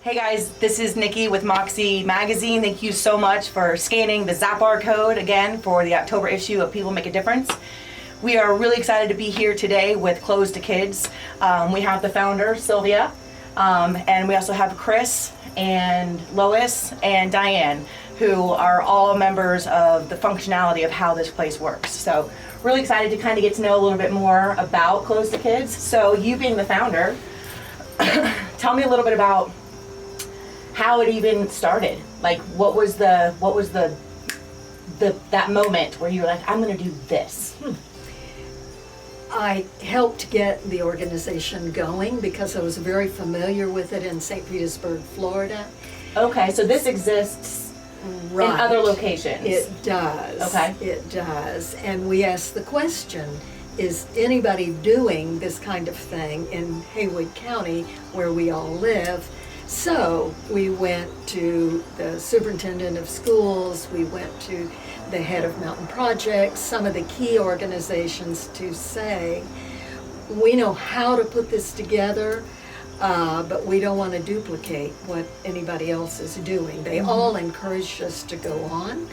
Hey guys, this is Nikki with Moxxie Magazine. Thank you so much for scanning the Zapar code again for the October issue of People Make a Difference. We are really excited to be here today with Close to Kids. We have the founder, Sylvia, and we also have Chris and Lois and Diane, who are all members of the functionality of how this place works. So really excited to kind of get to know a little bit more about Close to Kids. So you being the founder, tell me a little bit about how it even started. Like, what was that moment where you were like, I'm gonna do this? I helped get the organization going because I was very familiar with it in St. Petersburg, Florida. Okay, so this exists Right. in other locations. It does. Okay. It does. And we asked the question, is anybody doing this kind of thing in Haywood County where we all live? So we went to the superintendent of schools, we went to the head of Mountain Projects, some of the key organizations to say, we know how to put this together, but we don't want to duplicate what anybody else is doing. They all encouraged us to go on.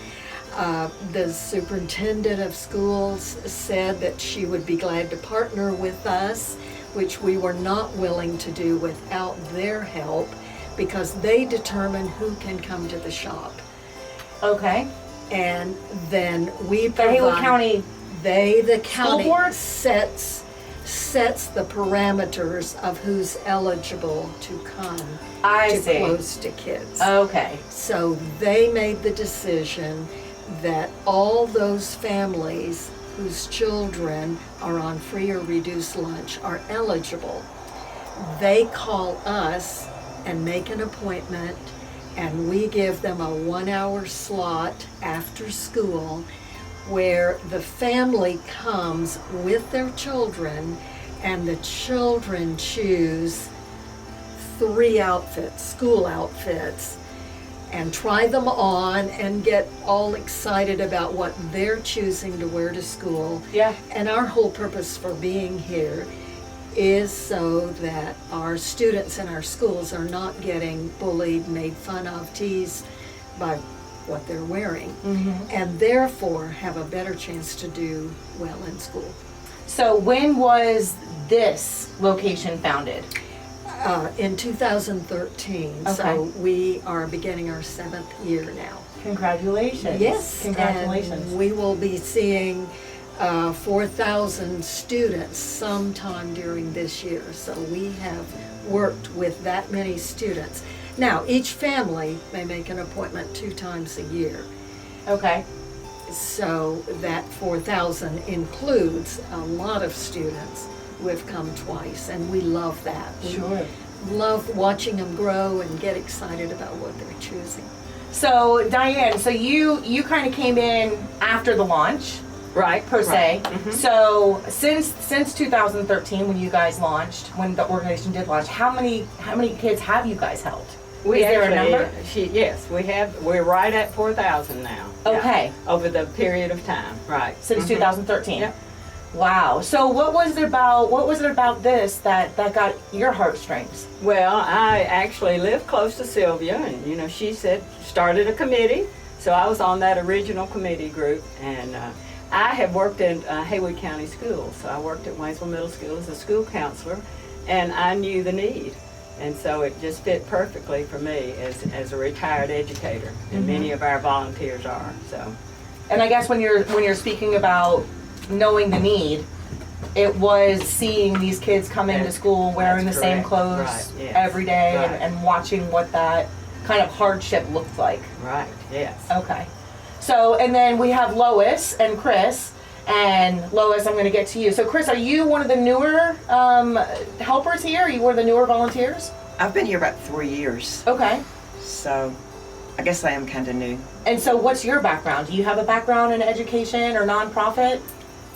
The superintendent of schools said that she would be glad to partner with us, which we were not willing to do without their help, because they determine who can come to the shop. Okay. And then we The Haywood provide, County the School county Board? sets the parameters of who's eligible to come I to see. Close to Kids. Okay. So they made the decision that all those families whose children are on free or reduced lunch are eligible. They call us and make an appointment, and we give them a 1-hour slot after school where the family comes with their children, and the children choose 3 outfits, school outfits, and try them on and get all excited about what they're choosing to wear to school. Yeah. And our whole purpose for being here is so that our students in our schools are not getting bullied, made fun of, teased by what they're wearing, and therefore have a better chance to do well in school. So when was this location founded? In 2013, so Okay. we are beginning our 7th year now. Congratulations. Yes, Congratulations. and we will be seeing 4,000 students sometime during this year. So we have worked with that many students. Now, each family may make an appointment 2 times a year. Okay. So that 4,000 includes a lot of students who have come twice, and we love that. We Sure. love watching them grow and get excited about what they're choosing. So Diane, so you kind of came in after the launch, Right. per se. Right. So since 2013, when you guys launched, when the organization did launch, how many kids have you guys helped? We Is there a actually- number? Yes, we have. We're right at 4,000 now. Yeah, Okay. over the period of time, right? Since 2013. Yep. Wow. So what was it about this that got your heartstrings? Well, I actually live close to Sylvia, and she started a committee, so I was on that original committee group, and I have worked in Haywood County schools. So I worked at Waynesville Middle School as a school counselor, and I knew the need. And so it just fit perfectly for me as a retired educator, and many of our volunteers are. So, And I guess when you're speaking about knowing the need, it was seeing these kids come into school wearing the That's same correct. clothes Right, yes. every day Right. and watching what that kind of hardship looked like. right, yes. Okay. So, and then we have Lois and Chris. And Lois, I'm going to get to you. So Chris, are you one of the newer helpers here? Are you one of the newer volunteers? I've been here about 3 years, Okay. so I guess I am kind of new. And so what's your background? Do you have a background in education or nonprofit?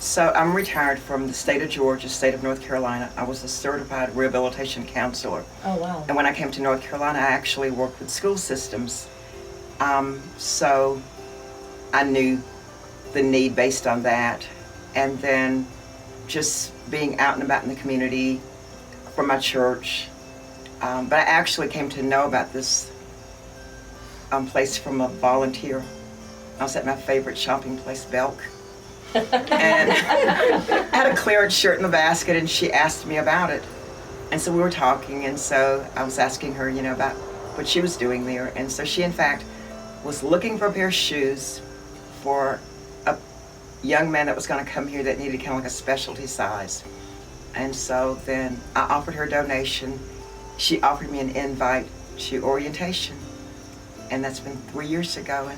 So I'm retired from the state of Georgia, state of North Carolina. I was a certified rehabilitation counselor. Oh, wow. And when I came to North Carolina, I actually worked with school systems. So I knew the need based on that. And then just being out and about in the community from my church, But I actually came to know about this place from a volunteer. I was at my favorite shopping place, Belk. And I had a clearance shirt in the basket, and she asked me about it. And so we were talking, and so I was asking her, about what she was doing there. And so she, in fact, was looking for a pair of shoes for a young man that was going to come here that needed kind of like a specialty size. And so then I offered her a donation. She offered me an invite to orientation. And that's been 3 years ago.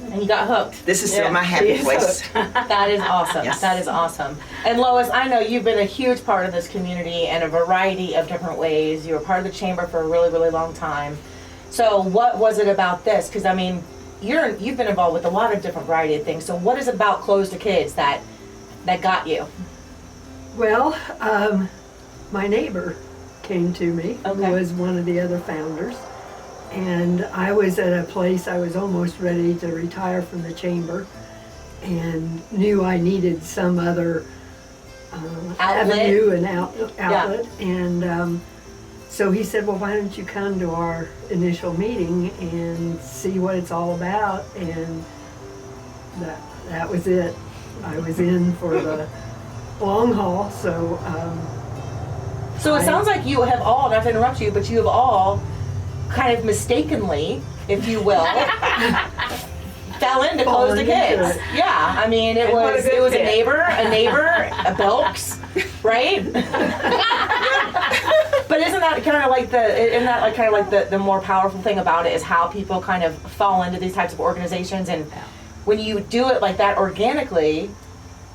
And you got hooked. This is still my happy place. That is awesome. Yes. That is awesome. And Lois, I know you've been a huge part of this community in a variety of different ways. You were part of the chamber for a really, really long time. So what was it about this? Because I mean, you've been involved with a lot of different variety of things. So what is about Close to Kids that got you? Well, my neighbor came to me, Okay. who was one of the other founders. And I was at a place, I was almost ready to retire from the chamber and knew I needed some other Outlet. avenue and outlet. And so he said, well, why don't you come to our initial meeting and see what it's all about? And that was it. I was in for the long haul, so So it sounds like you have all, not to interrupt you, but you have all kind of mistakenly, if you will, fell into Close to Fallen into Kids. it. Yeah, I mean, it And what a was good a fit. neighbor, a Belks, right? But isn't that kind of like the more powerful thing about it is how people kind of fall into these types of organizations, and when you do it like that organically,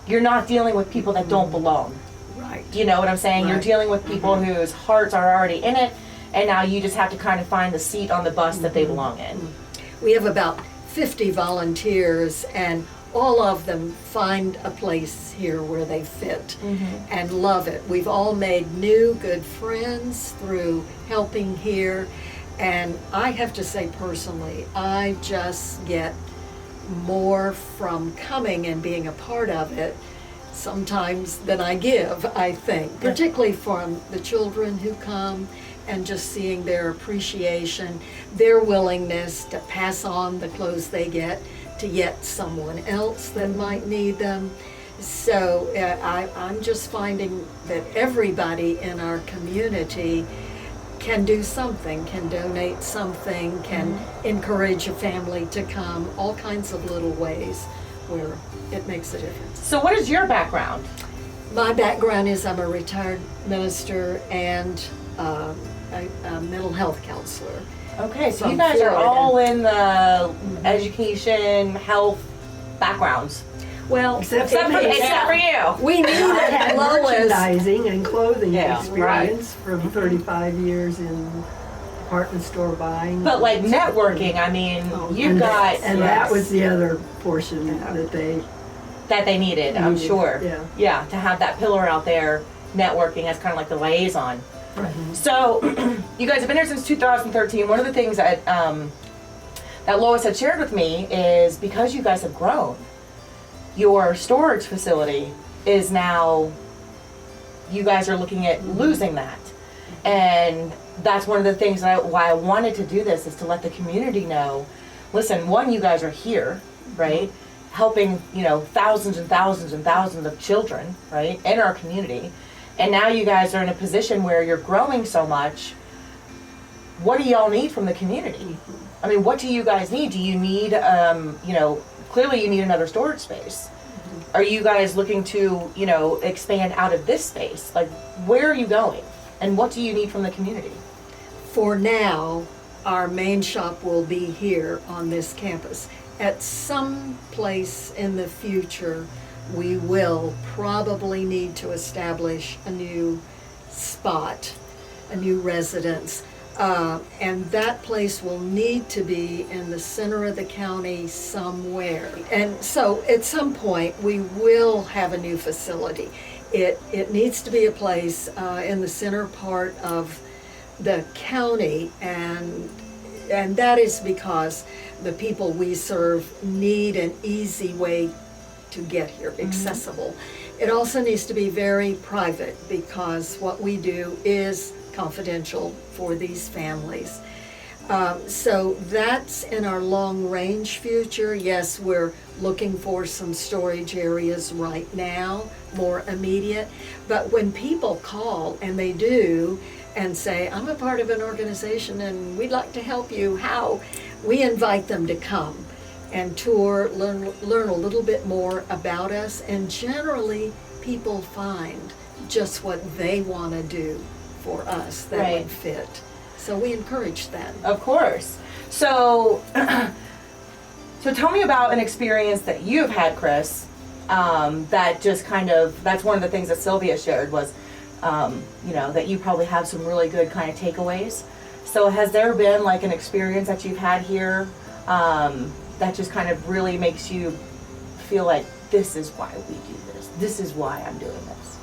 you're not dealing with people that don't belong. right. You know what I'm saying? You're Right. dealing with people whose hearts are already in it, and now you just have to kind of find the seat on the bus that they belong in. We have about 50 volunteers, and all of them find a place here where they fit and love it. We've all made new good friends through helping here, and I have to say personally, I just get more from coming and being a part of it sometimes than I give, I think, particularly from the children who come and just seeing their appreciation, their willingness to pass on the clothes they get to yet someone else that might need them. So I'm just finding that everybody in our community can do something, can donate something, can encourage a family to come, all kinds of little ways where it makes a difference. So what is your background? My background is I'm a retired minister and a mental health counselor. Okay, so From you guys are Florida. all in the education, health backgrounds. Well, Except Except for you. we knew I that had Lois, merchandising and clothing Yeah, experience from 35 years in department store buying. But like networking, I mean, you've and got and that was the other portion that they that they needed, I'm needed, sure. yeah. Yeah, to have that pillar out there networking as kind of like the liaison. So, you guys have been here since 2013. One of the things that that Lois had shared with me is because you guys have grown, your storage facility is now, you guys are looking at losing that. And that's one of the things why I wanted to do this is to let the community know, listen, one, you guys are here, right? Helping, thousands and thousands and thousands of children, right, in our community. And now you guys are in a position where you're growing so much. What do y'all need from the community? I mean, what do you guys need? Do you need, clearly you need another storage space. Are you guys looking to, expand out of this space? Like, where are you going? And what do you need from the community? for now, our main shop will be here on this campus. At some place in the future, we will probably need to establish a new spot, a new residence. And that place will need to be in the center of the county somewhere. And so at some point, we will have a new facility. It needs to be a place in the center part of the county, and that is because the people we serve need an easy way to get here, accessible. It also needs to be very private because what we do is confidential for these families. So that's in our long-range future. Yes, we're looking for some storage areas right now, more immediate. But when people call, and they do, and say, I'm a part of an organization and we'd like to help you, how? We invite them to come and tour, learn a little bit more about us, and generally people find just what they want to do for us that Right. would fit. So we encourage that. Of course. So, so tell me about an experience that you've had, Chris, that just kind of, that's one of the things that Sylvia shared was, you know, that you probably have some really good kind of takeaways. So has there been like an experience that you've had here that just kind of really makes you feel like this is why we do this? This is why I'm doing this.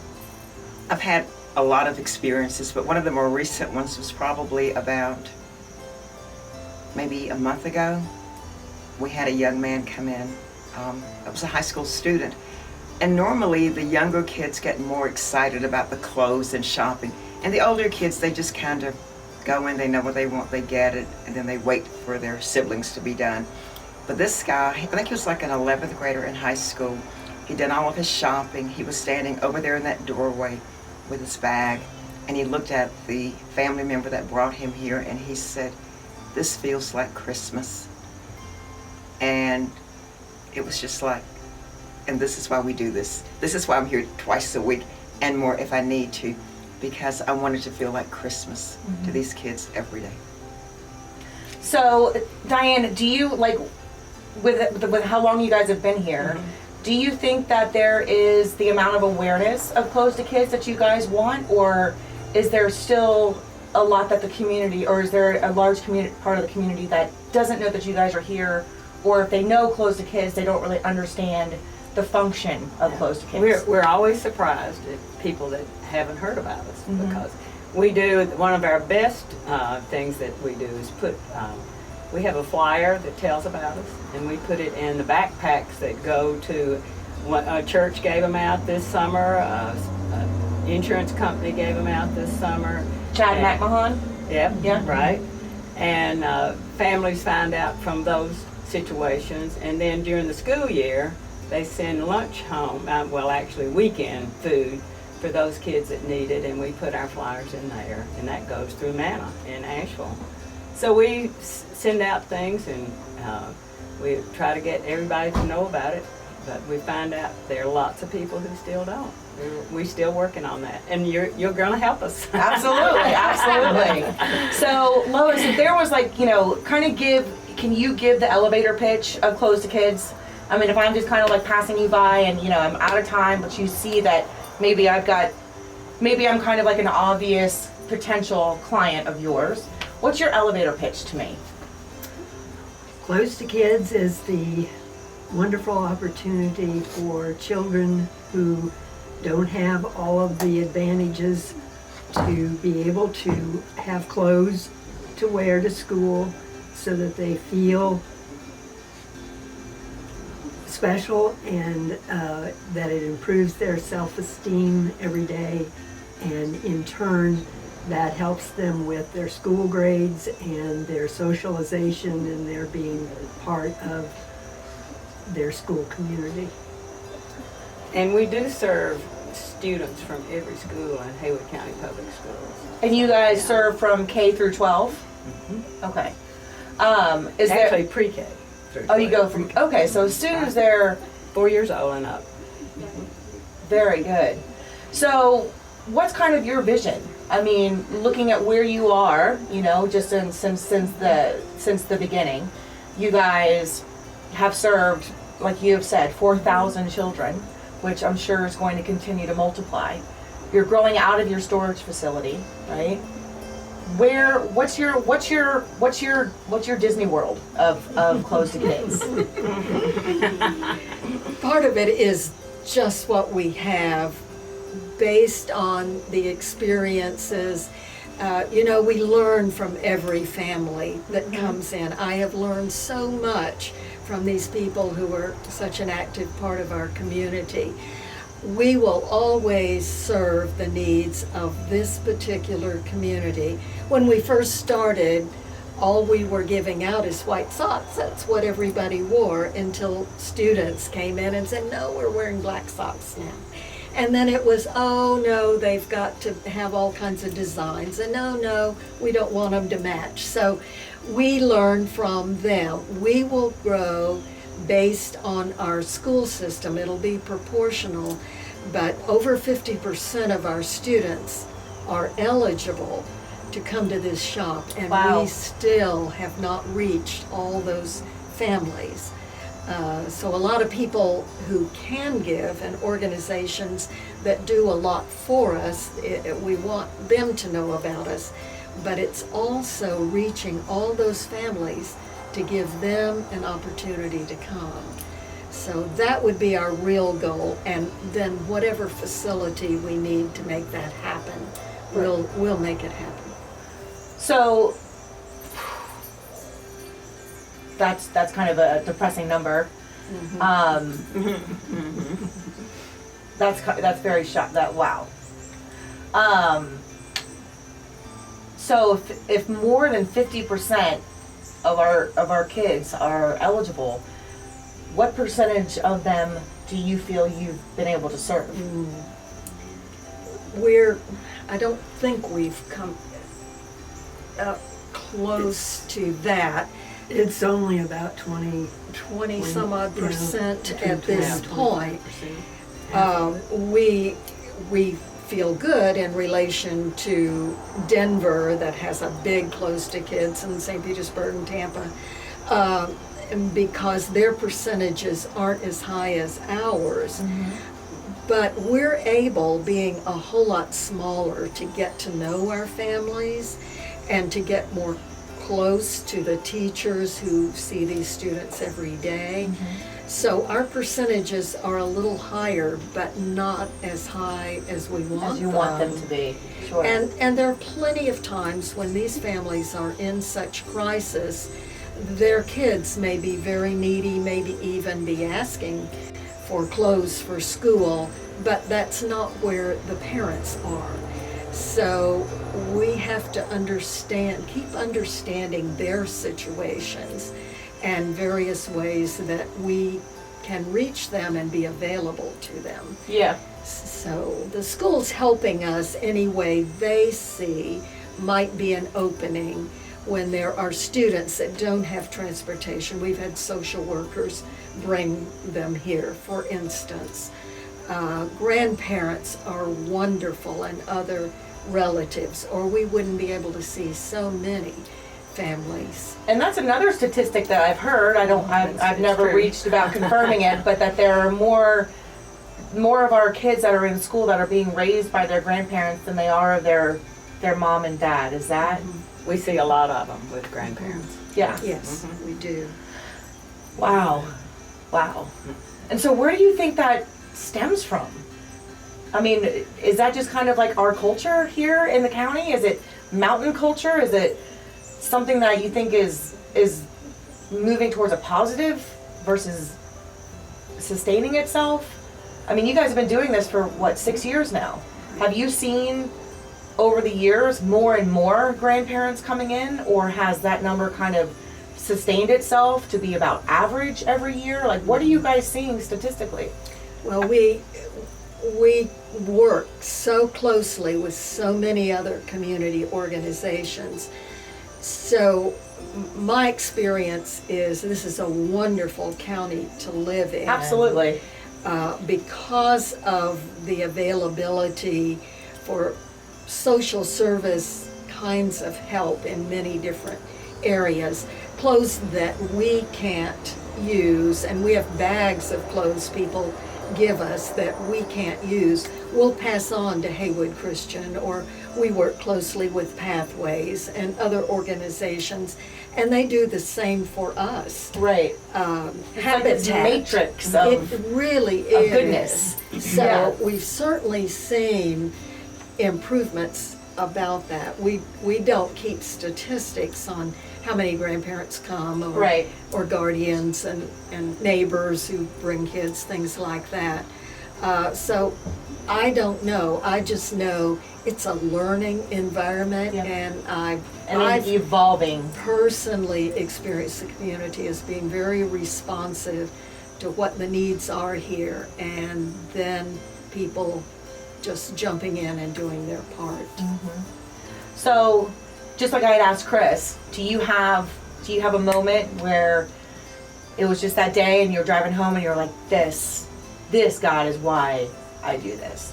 I've had a lot of experiences, but one of the more recent ones was probably about maybe a month ago. We had a young man come in. It was a high school student. And normally the younger kids get more excited about the clothes and shopping. And the older kids, they just kind of go in, they know what they want, they get it, and then they wait for their siblings to be done. But this guy, I think he was like an 11th grader in high school. He'd done all of his shopping. He was standing over there in that doorway with his bag, and he looked at the family member that brought him here, and he said, "This feels like Christmas." And it was just like, and this is why we do this. This is why I'm here twice a week and more if I need to, because I wanted to feel like Christmas to these kids every day. So, Diane, do you, like, with how long you guys have been here, do you think that there is the amount of awareness of Close to Kids that you guys want, or is there still a lot that the community, or is there a large part of the community that doesn't know that you guys are here, or if they know Close to Kids, they don't really understand the function of Close to Kids? We're always surprised at people that haven't heard about us because we do, one of our best things that we do is put, we have a flyer that tells about us, and we put it in the backpacks that go to, a church gave them out this summer, an insurance company gave them out this summer. Chad McMahon? Yep, Yeah. right. And families find out from those situations, and then during the school year, they send lunch home, well actually weekend food for those kids that need it, and we put our flyers in there, and that goes through Manna in Asheville. So we send out things, and we try to get everybody to know about it, but we find out there are lots of people who still don't. We're still working on that, and you're going to help us. Absolutely, absolutely. So, Lois, if there was like, you know, can you give the elevator pitch of Close to Kids? I mean, if I'm just kind of like passing you by and, you know, I'm out of time, but you see that maybe I'm kind of like an obvious potential client of yours. What's your elevator pitch to me? Close to Kids is the wonderful opportunity for children who don't have all of the advantages to be able to have clothes to wear to school so that they feel special and that it improves their self-esteem every day, and in turn that helps them with their school grades and their socialization and their being part of their school community. And we do serve students from every school in Haywood County Public Schools. And you guys serve from K through 12? Okay. Is Actually, there? pre-K. Oh, you go from. Okay, so as soon as they're 4 years old and up. very good. So, what's kind of your vision? I mean, looking at where you are, you know, just since the beginning, you guys have served, like you have said, 4,000 children, which I'm sure is going to continue to multiply. You're growing out of your storage facility, right? What's your Disney World of Close to Kids? Part of it is just what we have based on the experiences. You know, we learn from every family that comes in. I have learned so much from these people who are such an active part of our community. we will always serve the needs of this particular community. When we first started, all we were giving out is white socks. That's what everybody wore until students came in and said, no, we're wearing black socks now. And then it was, oh no, they've got to have all kinds of designs. And no, we don't want them to match. So we learn from them. We will grow based on our school system. It'll be proportional, but over 50% of our students are eligible to come to this shop, and Wow. we still have not reached all those families. So a lot of people who can give and organizations that do a lot for us, we want them to know about us, but it's also reaching all those families to give them an opportunity to come. So that would be our real goal, and then whatever facility we need to make that happen, we'll make it happen. So that's kind of a depressing number. That's very wow. So if more than 50% of our kids are eligible, what percentage of them do you feel you've been able to serve? I don't think we've come up close to that. It's only about 20 some odd you know, percent between at this 20 point. 25%. We feel good in relation to Denver, that has a big close to kids, and St. Petersburg and Tampa, because their percentages aren't as high as ours. But we're able, being a whole lot smaller, to get to know our families and to get more close to the teachers who see these students every day. So our percentages are a little higher, but not as high as we want As you want them to be, sure. And there are plenty of times when these families are in such crisis, their kids may be very needy, maybe even be asking for clothes for school, but that's not where the parents are. So we have to keep understanding their situations and various ways that we can reach them and be available to them. Yeah. So the school's helping us any way they see might be an opening when there are students that don't have transportation. We've had social workers bring them here, for instance. Grandparents are wonderful, and other relatives, or we wouldn't be able to see so many families. And that's another statistic that I've heard. I've never true. reached about confirming it, but that there are more of our kids that are in school that are being raised by their grandparents than they are of their mom and dad. Is that? We see a lot of them with grandparents. Yeah. Yes, we do. Wow. And so where do you think that stems from? I mean, is that just kind of like our culture here in the county? Is it mountain culture? Is it something that you think is moving towards a positive versus sustaining itself? I mean, you guys have been doing this for, 6 years now. Have you seen over the years more and more grandparents coming in, or has that number kind of sustained itself to be about average every year? Like, what are you guys seeing statistically? Well, we work so closely with so many other community organizations. So my experience is this is a wonderful county to live in. Absolutely. Because of the availability for social service kinds of help in many different areas, clothes that we can't use, and we have bags of clothes people give us that we can't use, we'll pass on to Haywood Christian, or we work closely with Pathways and other organizations, and they do the same for us. Right. Habitat. Like this matrix of It really is. goodness. So Yeah. we've certainly seen improvements about that. We don't keep statistics on how many grandparents come, or, Right. or guardians and neighbors who bring kids, things like that. So I don't know. I just know it's a learning environment, Yeah. and And I've evolving. personally experienced the community as being very responsive to what the needs are here, and then people just jumping in and doing their part. So, just like I had asked Chris, do you have a moment where it was just that day and you're driving home and you're like, this God is why I do this?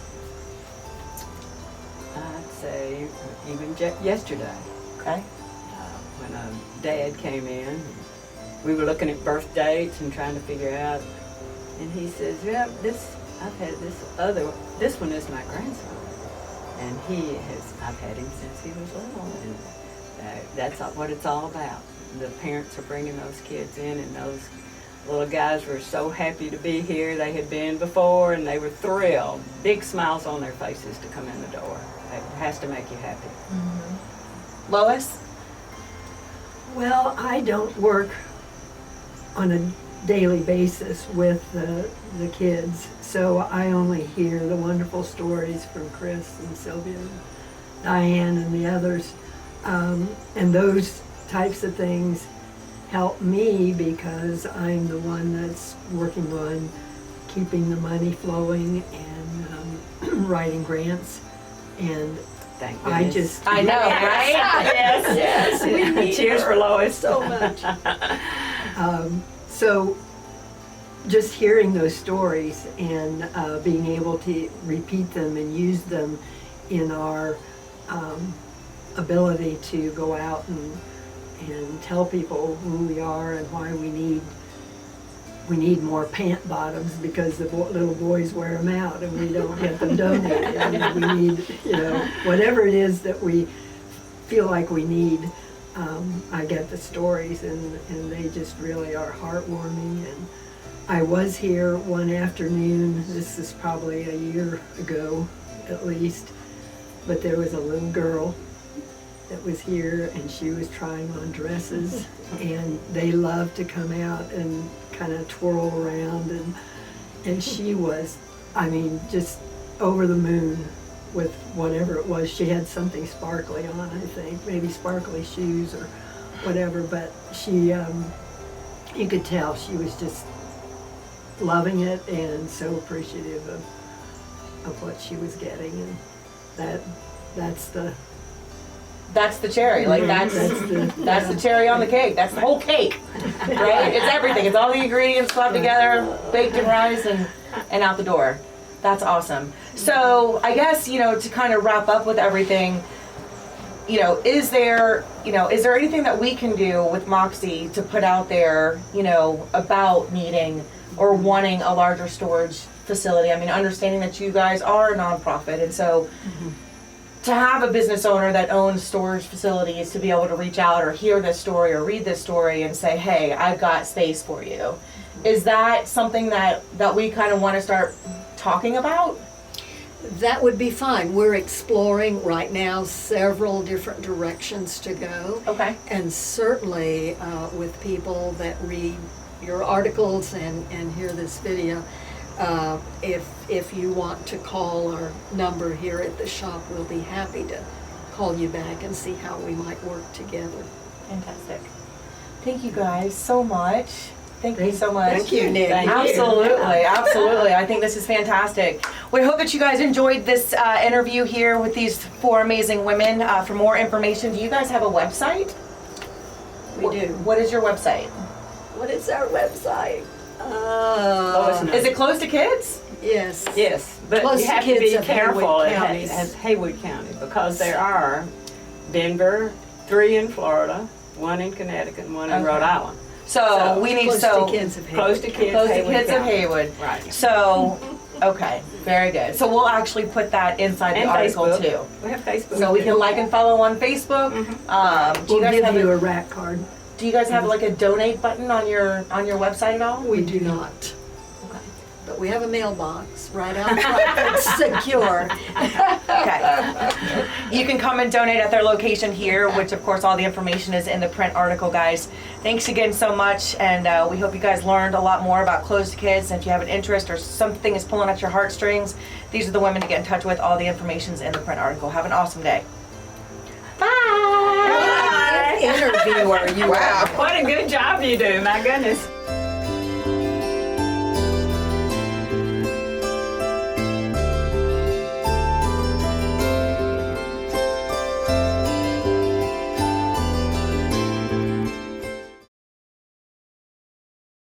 I'd say even yesterday, Okay. when Dad came in, we were looking at birth dates and trying to figure out, and he says, "Yeah, I've had this one is my grandson, and I've had him since he was little, and that's what it's all about. The parents are bringing those kids in, and those little guys were so happy to be here. They had been before, and they were thrilled, big smiles on their faces to come in the door. It has to make you happy." Lois? Well, I don't work on a daily basis with the kids, so I only hear the wonderful stories from Chris and Sylvia and Diane and the others. And those types of things help me because I'm the one that's working on keeping the money flowing and writing grants. And Thank I goodness. just, I know, right? Yes. We need Cheers for Lois. so much. so just hearing those stories and being able to repeat them and use them in our ability to go out and tell people who we are and why we need more pant bottoms because the little boys wear them out and we don't get them donated. And we need, whatever it is that we feel like we need. I get the stories and they just really are heartwarming. And I was here one afternoon, this is probably a year ago at least, but there was a little girl that was here and she was trying on dresses and they love to come out and kind of twirl around and she was, just over the moon with whatever it was. She had something sparkly on, I think, maybe sparkly shoes or whatever, but she, you could tell she was just loving it and so appreciative of what she was getting, and that's the cherry. Like that's the cherry on the cake. That's the whole cake, right? It's everything. It's all the ingredients clubbed together, baked and rice, and out the door. That's awesome. So I guess, to kind of wrap up with everything, is there anything that we can do with Moxxie to put out there, about needing or wanting a larger storage facility? Understanding that you guys are a nonprofit, and so to have a business owner that owns storage facilities to be able to reach out or hear this story or read this story and say, hey, I've got space for you. Is that something that we kind of want to start talking about? That would be fine. We're exploring right now several different directions to go. Okay. And certainly with people that read your articles and hear this video, if you want to call our number here at the shop, we'll be happy to call you back and see how we might work together. Fantastic. Thank you guys so much. Thank you so much. Thank you, Nick. Absolutely, absolutely. I think this is fantastic. We hope that you guys enjoyed this interview here with these four amazing women. For more information, do you guys have a website? We do. What is your website? What is our website? Is it Close to Kids? Yes. Yes, but Close you to have to be Kids of careful Haywood at Haywood County because there are Denver, 3 in Florida, 1 in Connecticut, and 1 in Okay. Rhode Island. So we need Close to Kids of Haywood. Close to Kids, Close to Haywood Kids of County. Haywood. Right. So, okay, very good. So we'll actually put that inside the And article Facebook. too. We have Facebook. So we can like and follow on Facebook. Do you we'll guys give have you a a rack card. Do you guys have like a donate button on your website at all? We do not. but we have a mailbox right out front that's secure. Okay. You can come and donate at their location here, which of course all the information is in the print article, guys. Thanks again so much, and we hope you guys learned a lot more about Close to Kids. And if you have an interest or something is pulling at your heartstrings, these are the women to get in touch with. All the information's in the print article. Have an awesome day. Bye! Interviewer, you Wow. What a good job you do, my goodness.